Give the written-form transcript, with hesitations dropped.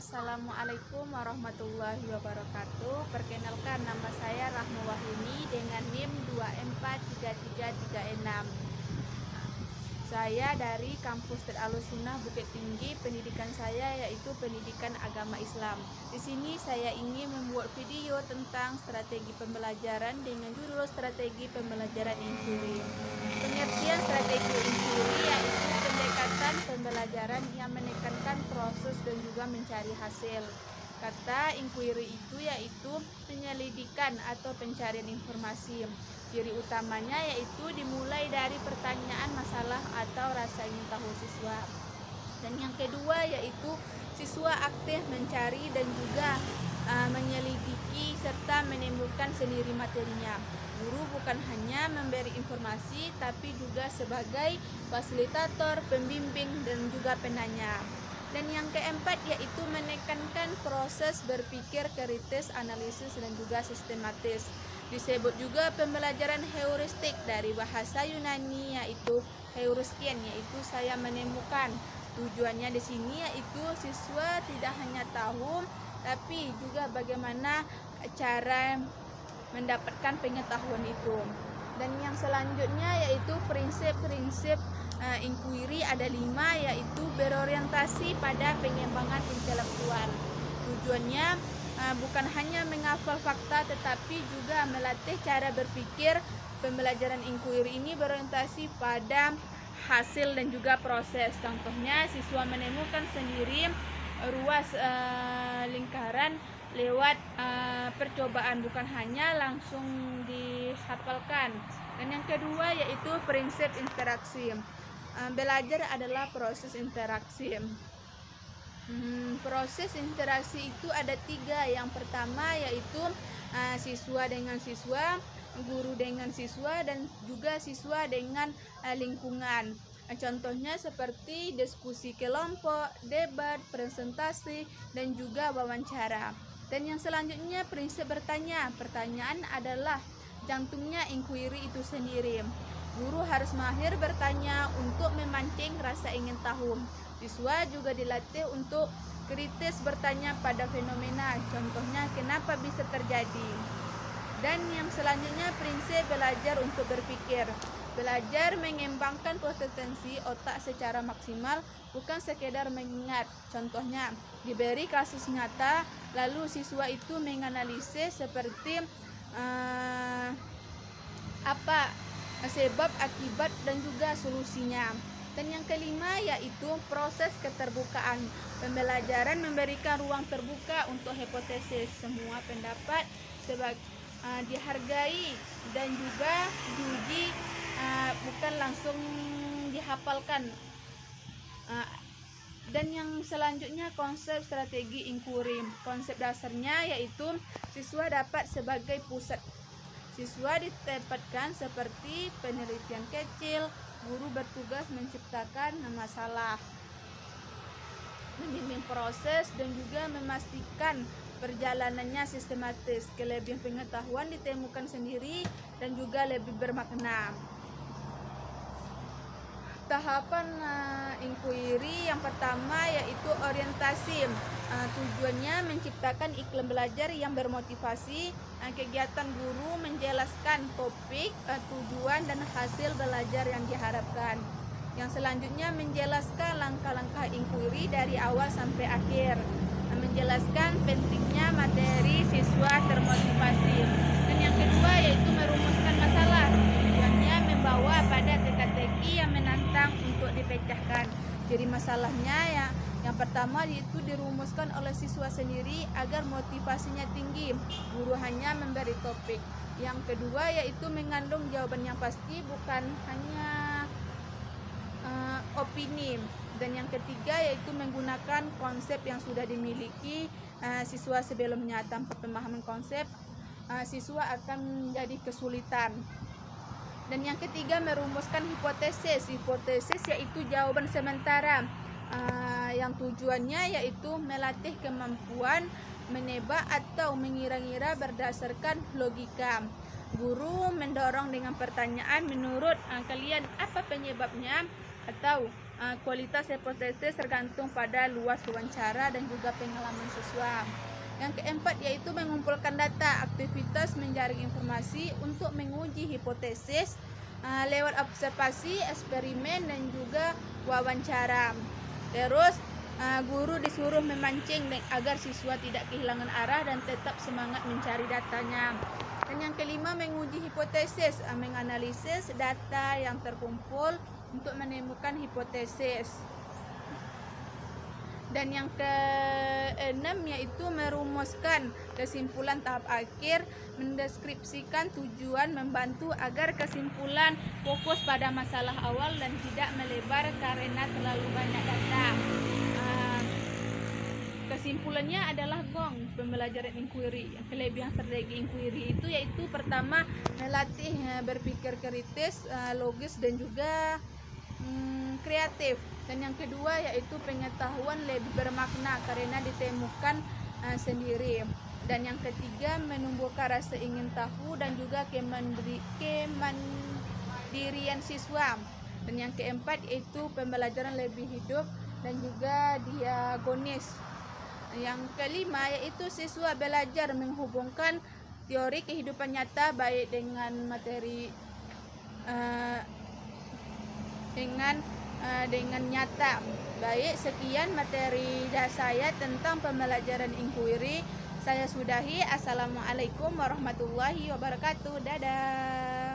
Assalamualaikum warahmatullahi wabarakatuh. Perkenalkan, nama saya Rahma Wahini dengan NIM 243336. Saya dari Kampus Al-Sunnah Bukit Tinggi. Pendidikan saya yaitu pendidikan agama Islam. Di sini saya ingin membuat video tentang strategi pembelajaran dengan judul strategi pembelajaran inquiry. Pengertian strategi inquiry yaitu pendekatan pembelajaran yang menekankan proses dan juga mencari hasil. Kata inquiry itu yaitu penyelidikan atau pencarian informasi. Ciri utamanya yaitu dimulai dari pertanyaan masalah atau rasa ingin tahu siswa. Dan yang kedua yaitu siswa aktif mencari dan juga menyelidiki serta menemukan sendiri materinya. Guru bukan hanya memberi informasi tapi juga sebagai fasilitator, pembimbing dan juga penanya. Dan yang keempat yaitu menekankan proses berpikir kritis, analisis dan juga sistematis. Disebut juga pembelajaran heuristik dari bahasa Yunani yaitu heuriskian, yaitu saya menemukan. Tujuannya di sini yaitu siswa tidak hanya tahu tapi juga bagaimana cara mendapatkan pengetahuan itu. Dan yang selanjutnya yaitu prinsip-prinsip inquiry ada 5, yaitu berorientasi pada pengembangan intelektual. Tujuannya bukan hanya menghafal fakta tetapi juga melatih cara berpikir. Pembelajaran inquiry ini berorientasi pada hasil dan juga proses. Contohnya siswa menemukan sendiri ruas lingkaran lewat percobaan, bukan hanya langsung dihafalkan. Dan yang kedua yaitu prinsip interaksi. Belajar adalah proses interaksi. Proses interaksi itu ada 3. Yang pertama yaitu siswa dengan siswa, guru dengan siswa, dan juga siswa dengan lingkungan. Contohnya seperti diskusi kelompok, debat, presentasi, dan juga wawancara. Dan yang selanjutnya prinsip bertanya. Pertanyaan adalah jantungnya inquiry itu sendiri. Guru harus mahir bertanya untuk memancing rasa ingin tahu. Siswa juga dilatih untuk kritis bertanya pada fenomena. Contohnya kenapa bisa terjadi. Dan yang selanjutnya prinsip belajar untuk berpikir. Belajar mengembangkan potensi otak secara maksimal, bukan sekedar mengingat. Contohnya diberi kasus nyata lalu siswa itu menganalisis seperti apa sebab, akibat dan juga solusinya. Dan yang kelima yaitu proses keterbukaan. Pembelajaran memberikan ruang terbuka untuk hipotesis. Semua pendapat dihargai dan juga diuji, bukan langsung dihafalkan. Dan yang selanjutnya konsep strategi inquiry. Konsep dasarnya yaitu siswa dapat sebagai pusat. Siswa ditempatkan seperti penelitian kecil, guru bertugas menciptakan masalah, membimbing proses dan juga memastikan perjalanannya sistematis. Kelebihan pengetahuan ditemukan sendiri dan juga lebih bermakna. Tahapan inquiry yang pertama yaitu orientasi. Tujuannya menciptakan iklim belajar yang bermotivasi. Kegiatan guru menjelaskan topik, tujuan dan hasil belajar yang diharapkan. Yang selanjutnya menjelaskan langkah-langkah inquiry dari awal sampai akhir. Menjelaskan pentingnya materi, siswa termotivasi. Dan yang kedua yaitu merumuskan masalah. Tujuannya membawa pada teka-teki yang menantang untuk dipecahkan. Jadi masalahnya yang pertama itu dirumuskan oleh siswa sendiri agar motivasinya tinggi. Guru hanya memberi topik. Yang kedua yaitu mengandung jawaban yang pasti, bukan hanya opini. Dan yang ketiga yaitu menggunakan konsep yang sudah dimiliki siswa sebelumnya. Tanpa pemahaman konsep, siswa akan menjadi kesulitan. Dan yang ketiga merumuskan hipotesis. Hipotesis yaitu jawaban sementara. Yang tujuannya yaitu melatih kemampuan menebak atau mengira-ngira berdasarkan logika. Guru mendorong dengan pertanyaan, menurut kalian apa penyebabnya, atau kualitas hipotesis tergantung pada luas wawancara dan juga pengalaman siswa. Yang keempat yaitu mengumpulkan data, aktivitas menjaring informasi untuk menguji hipotesis lewat observasi, eksperimen dan juga wawancara. Terus guru disuruh memancing agar siswa tidak kehilangan arah dan tetap semangat mencari datanya. Dan yang kelima menguji hipotesis, menganalisis data yang terkumpul untuk menemukan hipotesis. Dan yang keenam yaitu merumuskan kesimpulan tahap akhir, mendeskripsikan tujuan, membantu agar kesimpulan fokus pada masalah awal dan tidak melebar karena terlalu banyak data. Kesimpulannya adalah GONG, pembelajaran inquiry. Kelebihan strategi inquiry itu yaitu pertama melatih berpikir kritis, logis dan juga kreatif. Dan yang kedua yaitu pengetahuan lebih bermakna karena ditemukan sendiri. Dan yang ketiga menumbuhkan rasa ingin tahu dan juga kemandirian siswa. Dan yang keempat yaitu pembelajaran lebih hidup dan juga diagonis. Yang kelima yaitu siswa belajar menghubungkan teori kehidupan nyata baik dengan materi dengan nyata. Baik, sekian materi saya tentang pembelajaran inquiry. Saya sudahi. Assalamualaikum warahmatullahi wabarakatuh. Dadah.